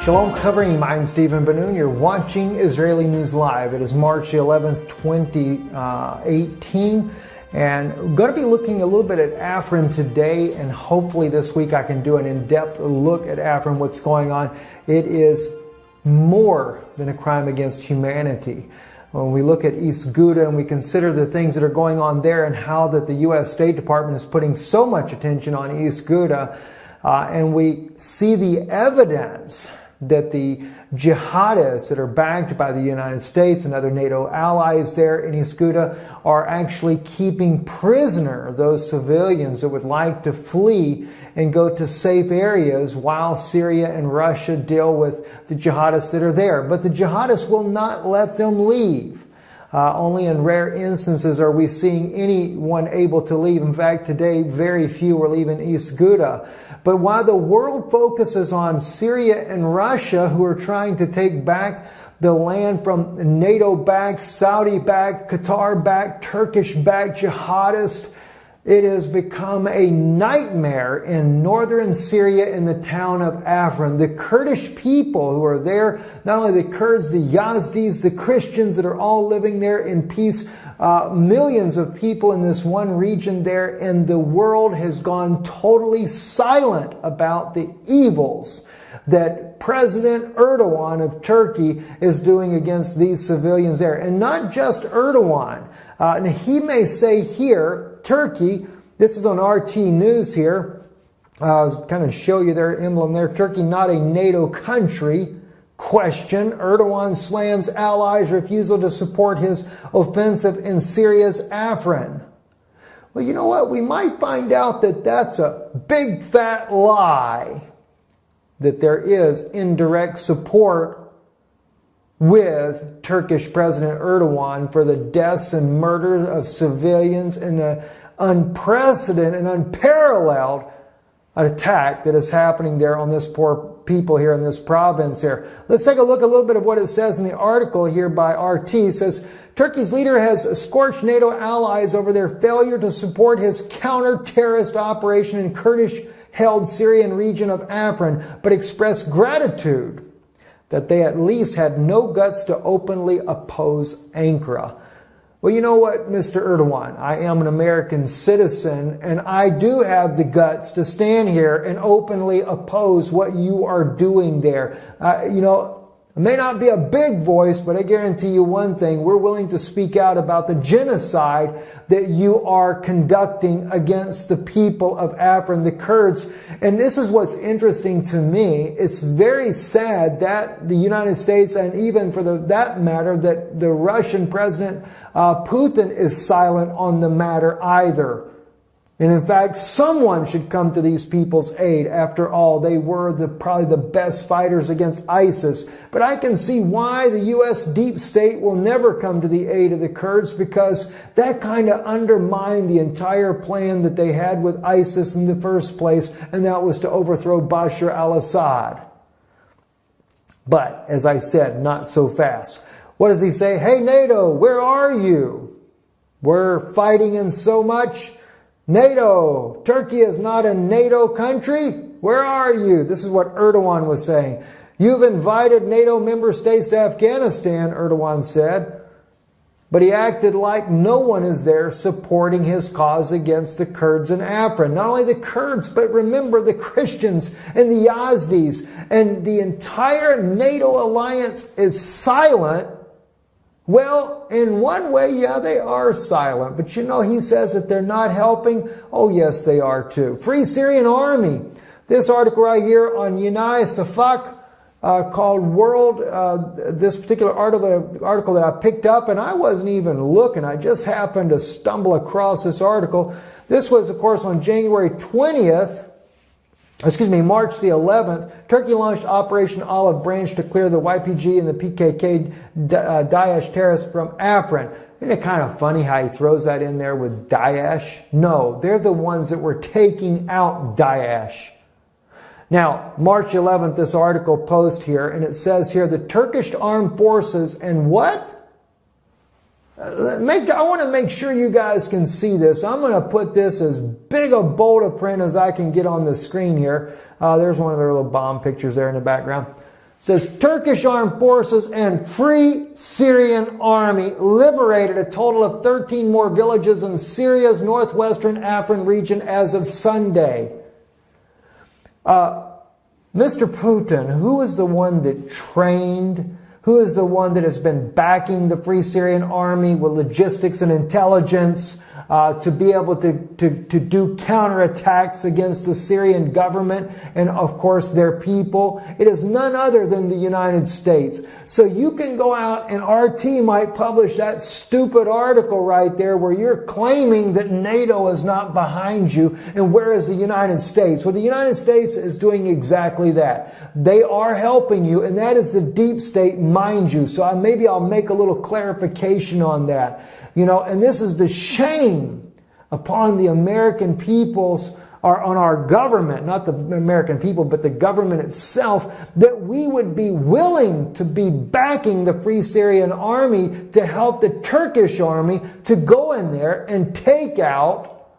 Shalom Chavrim, I'm Stephen Ben-Nun. You're watching Israeli News Live. It is March the 11th, 2018. And we're going to be looking a little bit at Afrin today, and hopefully this week I can do an in-depth look at Afrin, what's going on. It is more than a crime against humanity. When we look at East Ghouta and we consider the things that are going on there and how that the U.S. State Department is putting so much attention on East Ghouta, and we see the evidence that the jihadists that are backed by the United States and other NATO allies there in East Ghouta are actually keeping prisoner those civilians that would like to flee and go to safe areas while Syria and Russia deal with the jihadists that are there. But the jihadists will not let them leave. Only in rare instances are we seeing anyone able to leave. In fact, today, very few are leaving East Ghouta. But while the world focuses on Syria and Russia, who are trying to take back the land from NATO-backed, Saudi-backed, Qatar-backed, Turkish-backed jihadists, it has become a nightmare in northern Syria in the town of Afrin. The Kurdish people who are there, not only the Kurds, the Yazdis, the Christians that are all living there in peace, millions of people in this one region there, and the world has gone totally silent about the evils that President Erdogan of Turkey is doing against these civilians there. And not just Erdogan. And he may say here, Turkey, this is on RT News here, I'll kind of show you their emblem there, Turkey not a NATO country, question, Erdogan slams allies' refusal to support his offensive in Syria's Afrin. Well, you know what, we might find out that that's a big fat lie, that there is indirect support with Turkish President Erdogan for the deaths and murders of civilians and the unprecedented and unparalleled attack that is happening there on this poor people here in this province here. Let's take a look a little bit of what it says in the article here by RT. It says, Turkey's leader has scorched NATO allies over their failure to support his counter-terrorist operation in Kurdish-held Syrian region of Afrin, but expressed gratitude that they at least had no guts to openly oppose Ankara. Well, you know what, Mr. Erdogan, I am an American citizen, and I do have the guts to stand here and openly oppose what you are doing there. It may not be a big voice, but I guarantee you one thing, we're willing to speak out about the genocide that you are conducting against the people of Afrin, the Kurds. And this is what's interesting to me. It's very sad that the United States, and even for that matter, that the Russian President Putin is silent on the matter either. And in fact, someone should come to these people's aid. After all, they were probably the best fighters against ISIS. But I can see why the U.S. deep state will never come to the aid of the Kurds, because that kind of undermined the entire plan that they had with ISIS in the first place, and that was to overthrow Bashar al-Assad. But, as I said, not so fast. What does he say? Hey, NATO, where are you? We're fighting in so much. NATO, Turkey is not a NATO country. Where are you? This is what Erdogan was saying. You've invited NATO member states to Afghanistan, Erdogan said. But he acted like no one is there supporting his cause against the Kurds in Afrin. Not only the Kurds, but remember the Christians and the Yazdis. And the entire NATO alliance is silent. Well, in one way, yeah, they are silent. But you know, he says that they're not helping. Oh, yes, they are too. Free Syrian Army. This article right here on Yunai Safak called World, this particular article that I picked up, and I wasn't even looking. I just happened to stumble across this article. This was, of course, on January 20th. March the 11th, Turkey launched Operation Olive Branch to clear the YPG and the PKK Daesh terrorists from Afrin. Isn't it kind of funny how he throws that in there with Daesh? No, they're the ones that were taking out Daesh. Now, March 11th, this article post here, and it says here, the Turkish armed forces and what? I want to make sure you guys can see this. I'm going to put this as big a bold print as I can get on the screen here. There's one of their little bomb pictures there in the background. says Turkish armed forces and Free Syrian Army liberated a total of 13 more villages in Syria's northwestern Afrin region as of Sunday. Mr. Putin, who is the one that trained, who is the one that has been backing the Free Syrian Army with logistics and intelligence to be able to do counterattacks against the Syrian government and, of course, their people? It is none other than the United States. So you can go out and RT might publish that stupid article right there where you're claiming that NATO is not behind you, and where is the United States? Well, the United States is doing exactly that. They are helping you, and that is the deep state, mind you. So maybe I'll make a little clarification on that. You know, and this is the shame upon the American peoples, or on our government, not the American people, but the government itself, that we would be willing to be backing the Free Syrian Army to help the Turkish army to go in there and take out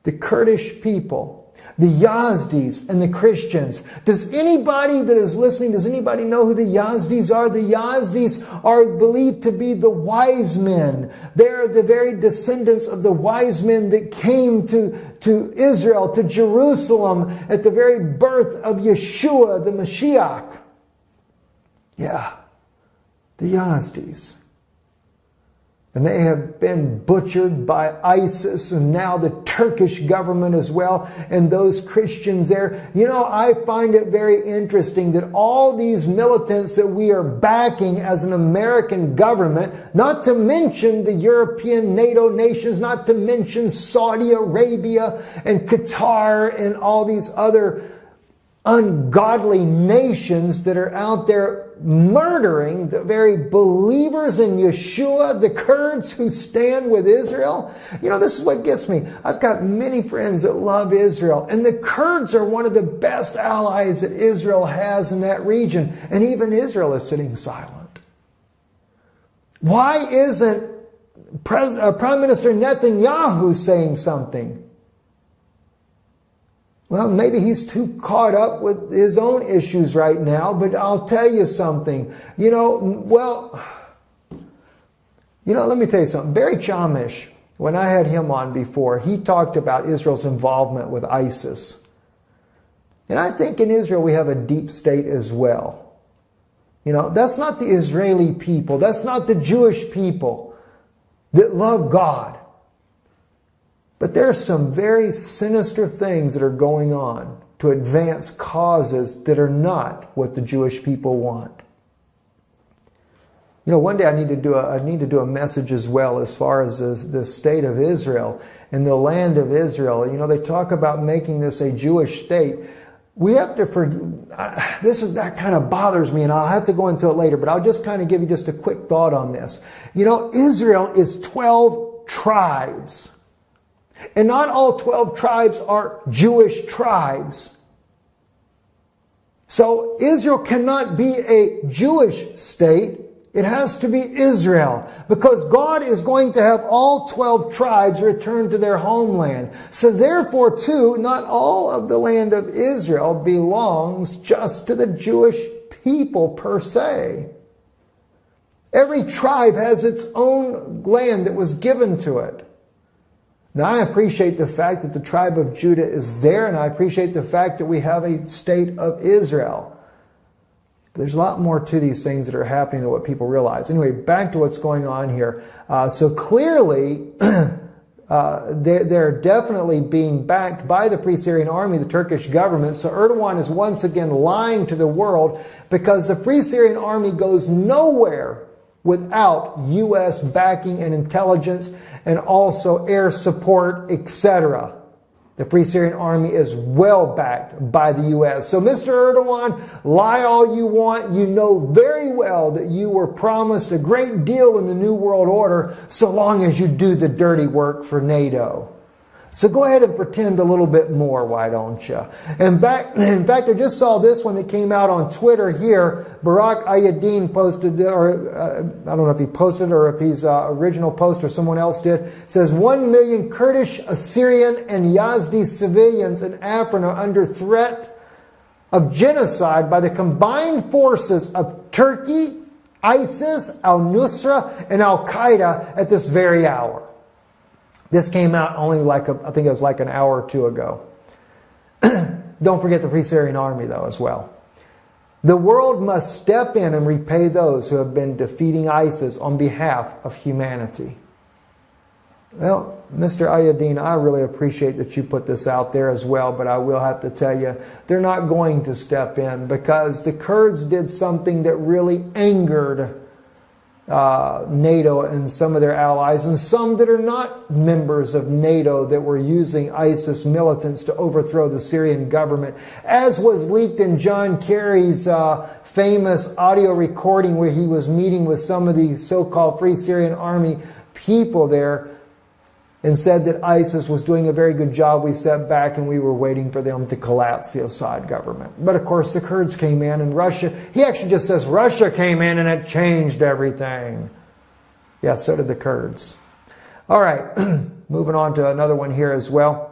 the Kurdish people, the Yazdis and the Christians. Does anybody that is listening, does anybody know who the Yazdis are? The Yazdis are believed to be the wise men. They are the very descendants of the wise men that came to Israel, to Jerusalem, at the very birth of Yeshua, the Mashiach. Yeah, the Yazdis. And they have been butchered by ISIS and now the Turkish government as well, and those Christians there. You know, I find it very interesting that all these militants that we are backing as an American government, not to mention the European NATO nations, not to mention Saudi Arabia and Qatar and all these other ungodly nations that are out there murdering the very believers in Yeshua, the Kurds who stand with Israel. You know, this is what gets me. I've got many friends that love Israel, and the Kurds are one of the best allies that Israel has in that region, and even Israel is sitting silent. Why isn't Prime Minister Netanyahu saying something? Well, maybe he's too caught up with his own issues right now, but I'll tell you something. Let me tell you something. Barry Chamish, when I had him on before, he talked about Israel's involvement with ISIS. And I think in Israel we have a deep state as well. You know, that's not the Israeli people. That's not the Jewish people that love God. But there are some very sinister things that are going on to advance causes that are not what the Jewish people want. You know, one day I need to do a message as well as far as the state of Israel and the land of Israel. You know, they talk about making this a Jewish state. We have to that kind of bothers me, and I'll have to go into it later, but I'll just kind of give you just a quick thought on this. You know, Israel is 12 tribes. And not all 12 tribes are Jewish tribes. So Israel cannot be a Jewish state. It has to be Israel, because God is going to have all 12 tribes return to their homeland. So therefore, too, not all of the land of Israel belongs just to the Jewish people per se. Every tribe has its own land that was given to it. Now, I appreciate the fact that the tribe of Judah is there, and I appreciate the fact that we have a state of Israel. There's a lot more to these things that are happening than what people realize. Anyway, back to what's going on here. So clearly, they're definitely being backed by the Free Syrian Army, the Turkish government. So Erdogan is once again lying to the world, because the Free Syrian Army goes nowhere without U.S. backing and intelligence, and also air support, etc. The Free Syrian Army is well backed by the U.S. So Mr. Erdogan, lie all you want. You know very well that you were promised a great deal in the New World Order, so long as you do the dirty work for NATO. So go ahead and pretend a little bit more, why don't you? In fact, I just saw this one that came out on Twitter here. Barak Ayadin posted, or I don't know if he posted or if he's original post or someone else did. It says 1 million Kurdish, Assyrian, and Yazdi civilians in Afrin are under threat of genocide by the combined forces of Turkey, ISIS, al-Nusra, and al-Qaeda at this very hour. This came out only I think it was like an hour or two ago. Don't forget the Free Syrian Army, though, as well. The world must step in and repay those who have been defeating ISIS on behalf of humanity. Well, Mr. Ayadin, I really appreciate that you put this out there as well, but I will have to tell you, they're not going to step in because the Kurds did something that really angered NATO and some of their allies, and some that are not members of NATO that were using ISIS militants to overthrow the Syrian government, as was leaked in John Kerry's famous audio recording where he was meeting with some of the so-called Free Syrian Army people there and said that ISIS was doing a very good job. We sat back and we were waiting for them to collapse the Assad government. But of course the Kurds came in, and Russia, he actually just says Russia came in and it changed everything. Yeah, so did the Kurds. All right, moving on to another one here as well.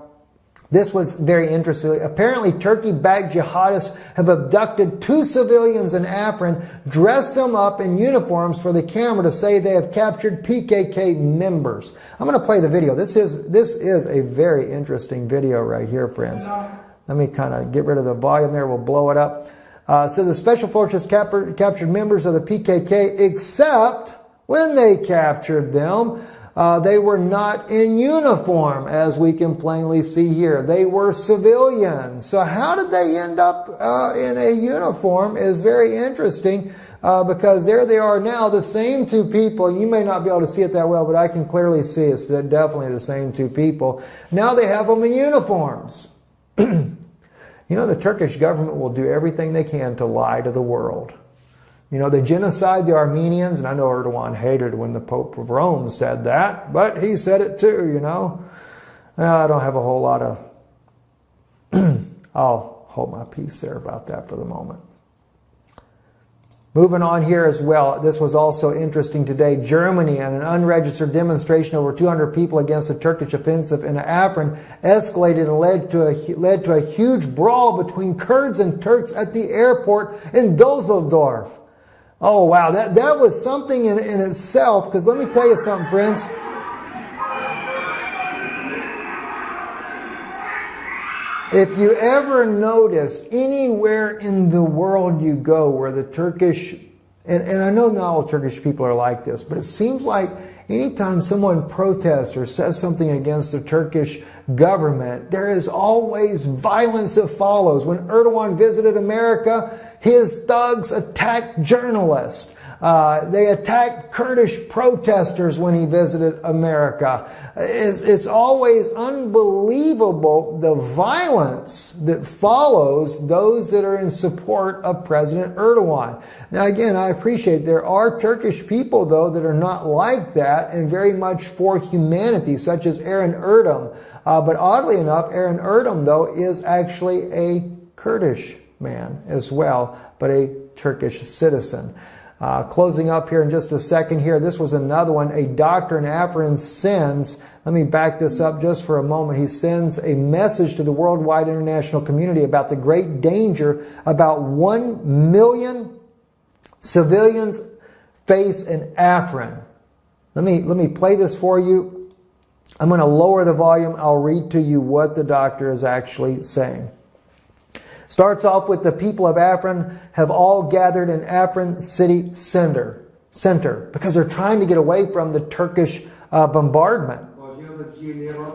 This was very interesting. Apparently, Turkey-backed jihadists have abducted 2 civilians in Afrin, dressed them up in uniforms for the camera to say they have captured PKK members. I'm going to play the video. This is a very interesting video right here, friends. Let me kind of get rid of the volume there. We'll blow it up. So the Special Forces captured members of the PKK, except when they captured them, they were not in uniform, as we can plainly see here. They were civilians. So how did they end up in a uniform is very interesting because there they are now, the same 2 people. You may not be able to see it that well, but I can clearly see it's definitely the same 2 people. Now they have them in uniforms. You know, the Turkish government will do everything they can to lie to the world. You know, they genocide the Armenians, and I know Erdogan hated when the Pope of Rome said that, but he said it too, you know. I don't have a whole lot of... I'll hold my peace there about that for the moment. Moving on here as well, this was also interesting today. Germany and an unregistered demonstration over 200 people against the Turkish offensive in Afrin escalated and led to a huge brawl between Kurds and Turks at the airport in Düsseldorf. Oh, wow, that was something in itself, because let me tell you something, friends. If you ever notice anywhere in the world you go where the Turkish, and I know not all Turkish people are like this, but it seems like anytime someone protests or says something against the Turkish government, there is always violence that follows. When Erdogan visited America, his thugs attacked journalists. They attacked Kurdish protesters when he visited America. It's always unbelievable the violence that follows those that are in support of President Erdogan. Now again, I appreciate there are Turkish people though that are not like that and very much for humanity, such as Eren Erdem. But oddly enough, Eren Erdem though is actually a Kurdish man as well, but a Turkish citizen. Closing up here in just a second here, this was another one. A doctor in Afrin sends, let me back this up just for a moment. He sends a message to the worldwide international community about the great danger about 1 million civilians face in Afrin. Let me play this for you. I'm going to lower the volume. I'll read to you what the doctor is actually saying. Starts off with the people of Afrin have all gathered in Afrin city center because they're trying to get away from the Turkish bombardment.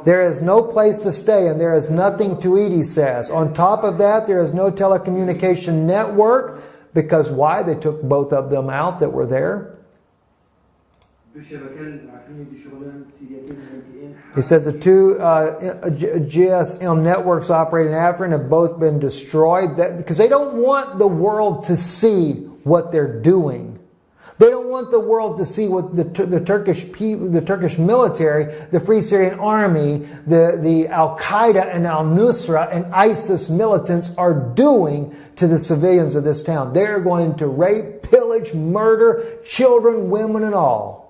There is no place to stay and there is nothing to eat, he says. On top of that, there is no telecommunication network because why? They took both of them out that were there. He said the 2 GSM networks operating in Afrin have both been destroyed because they don't want the world to see what they're doing. They don't want the world to see what the Turkish people, the Turkish military, the Free Syrian Army, the Al-Qaeda and Al-Nusra and ISIS militants are doing to the civilians of this town. They're going to rape, pillage, murder children, women and all.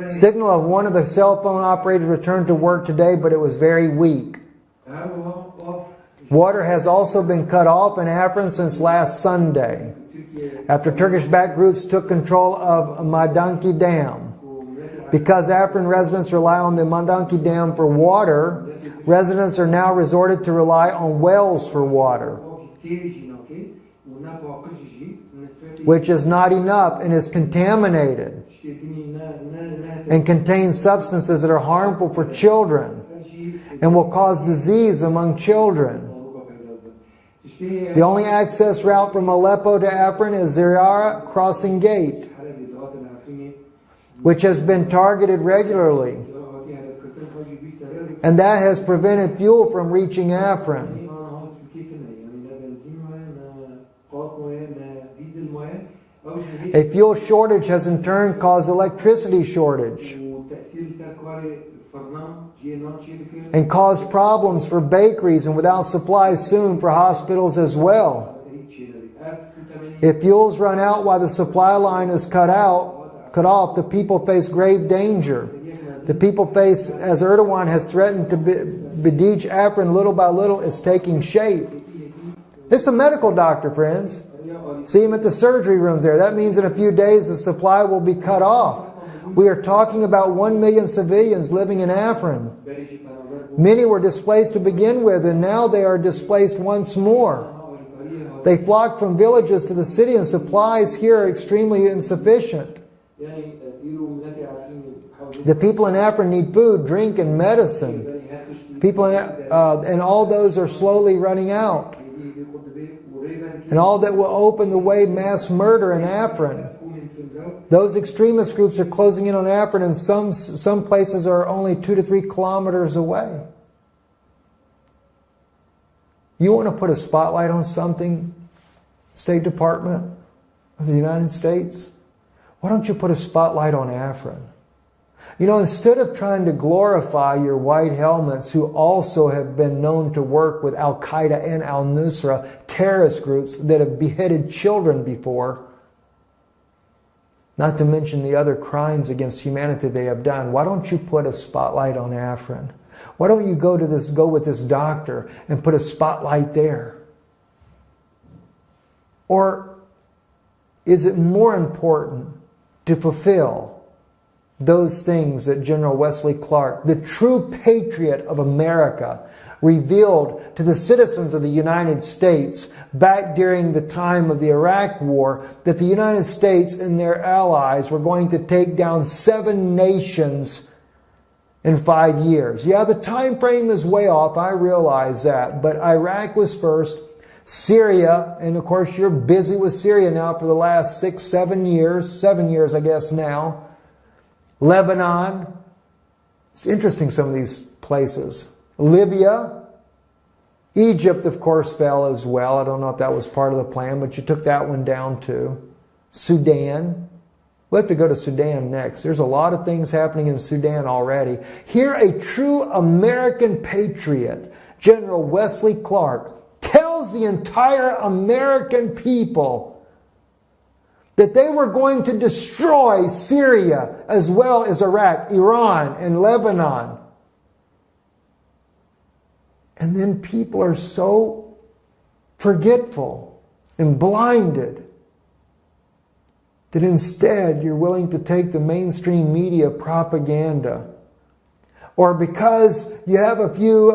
Signal of one of the cell phone operators returned to work today, but it was very weak. Water has also been cut off in Afrin since last Sunday, after Turkish-backed groups took control of Madanki Dam. Because Afrin residents rely on the Madanki Dam for water, residents are now resorted to rely on wells for water, which is not enough and is contaminated and contains substances that are harmful for children and will cause disease among children. The only access route from Aleppo to Afrin is Zirara Crossing Gate, which has been targeted regularly, and that has prevented fuel from reaching Afrin. A fuel shortage has in turn caused electricity shortage and caused problems for bakeries and without supplies soon for hospitals as well. If fuels run out while the supply line is cut off, the people face grave danger. The people face, as Erdogan has threatened to besiege Afrin little by little, is taking shape. This is a medical doctor, friends. See him at the surgery rooms there. That means in a few days the supply will be cut off. We are talking about 1 million civilians living in Afrin. Many were displaced to begin with, and now they are displaced once more. They flocked from villages to the city, and supplies here are extremely insufficient. The people in Afrin need food, drink, and medicine. And all those are slowly running out. And all that will open the way mass murder in Afrin. Those extremist groups are closing in on Afrin, and some places are only 2 to 3 kilometers away. You want to put a spotlight on something, State Department of the United States? Why don't you put a spotlight on Afrin? You know, instead of trying to glorify your white helmets who also have been known to work with Al-Qaeda and Al-Nusra, terrorist groups that have beheaded children before, not to mention the other crimes against humanity they have done, why don't you put a spotlight on Afrin? Why don't you go with this doctor and put a spotlight there? Or is it more important to fulfill those things that General Wesley Clark, the true patriot of America, revealed to the citizens of the United States back during the time of the Iraq War, that the United States and their allies were going to take down 7 nations in 5 years. Yeah, the time frame is way off, I realize that, but Iraq was first, Syria, and of course you're busy with Syria now for the last 6, 7 years, 7 years I guess now. Lebanon, it's interesting some of these places. Libya, Egypt of course fell as well. I don't know if that was part of the plan, but you took that one down too. Sudan, we'll have to go to Sudan next. There's a lot of things happening in Sudan already. Here a true American patriot, General Wesley Clark, tells the entire American people that they were going to destroy Syria as well as Iraq, Iran, and Lebanon. And then people are so forgetful and blinded that instead you're willing to take the mainstream media propaganda. Or because you have a few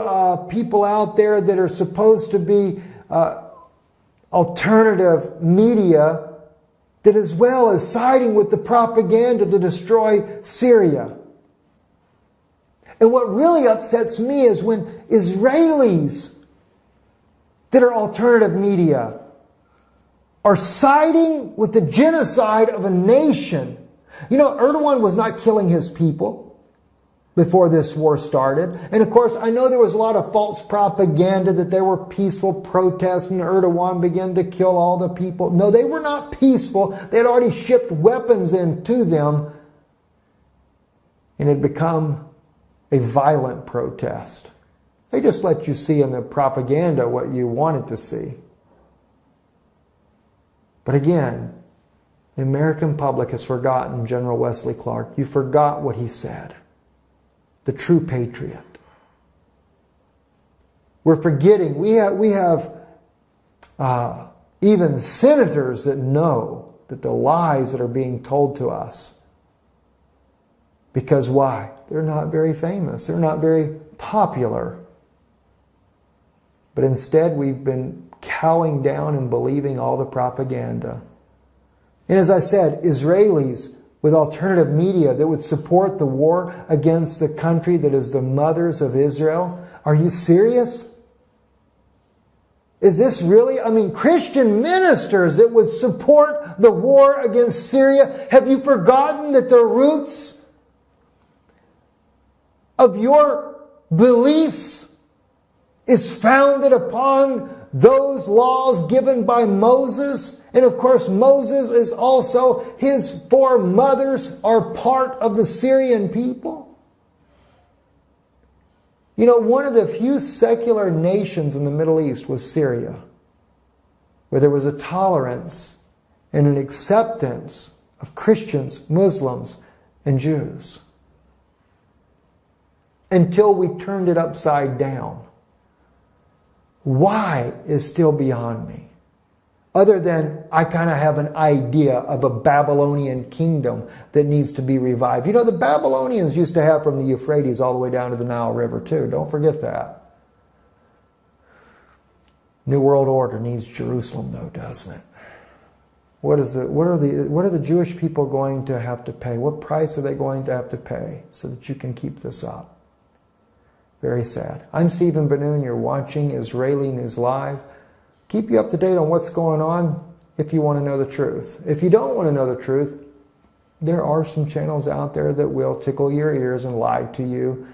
people out there that are supposed to be alternative media, that as well as siding with the propaganda to destroy Syria. And what really upsets me is when Israelis that are alternative media are siding with the genocide of a nation. You know, Erdogan was not killing his people before this war started. And of course, I know there was a lot of false propaganda that there were peaceful protests and Erdogan began to kill all the people. No, they were not peaceful. They had already shipped weapons in to them and it had become a violent protest. They just let you see in the propaganda what you wanted to see. But again, The American public has forgotten General Wesley Clark. You forgot what he said. The true patriot. We're forgetting. We have even senators that know that the lies that are being told to us. Because why? They're not very famous. They're not very popular. But instead, we've been cowing down and believing all the propaganda. And as I said, Israelis with alternative media that would support the war against the country that is the mothers of Israel. Are you serious? Is this really? I mean, Christian ministers that would support the war against Syria. Have you forgotten that the roots of your beliefs is founded upon those laws given by Moses? And of course, Moses is also, his foremothers are part of the Syrian people. You know, one of the few secular nations in the Middle East was Syria, where there was a tolerance and an acceptance of Christians, Muslims, and Jews. Until we turned it upside down. Why is still beyond me. Other than I kind of have an idea of a Babylonian kingdom that needs to be revived. You know, the Babylonians used to have from the Euphrates all the way down to the Nile River too. Don't forget that. New World Order needs Jerusalem though, doesn't it? What are the Jewish people going to have to pay? What price are they going to have to pay so that you can keep this up? Very sad. I'm Stephen Benoon. You're watching Israeli News Live. Keep you up to date on what's going on if you want to know the truth. If you don't want to know the truth, there are some channels out there that will tickle your ears and lie to you.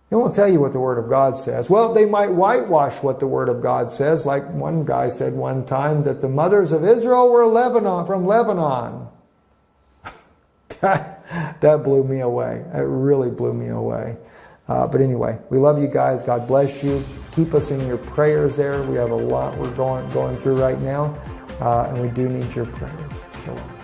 They won't tell you what the Word of God says. Well, they might whitewash what the Word of God says, like one guy said one time that the mothers of Israel were from Lebanon. That blew me away. It really blew me away. But anyway, we love you guys. God bless you. Keep us in your prayers there. We have a lot we're going through right now, and we do need your prayers. Shalom.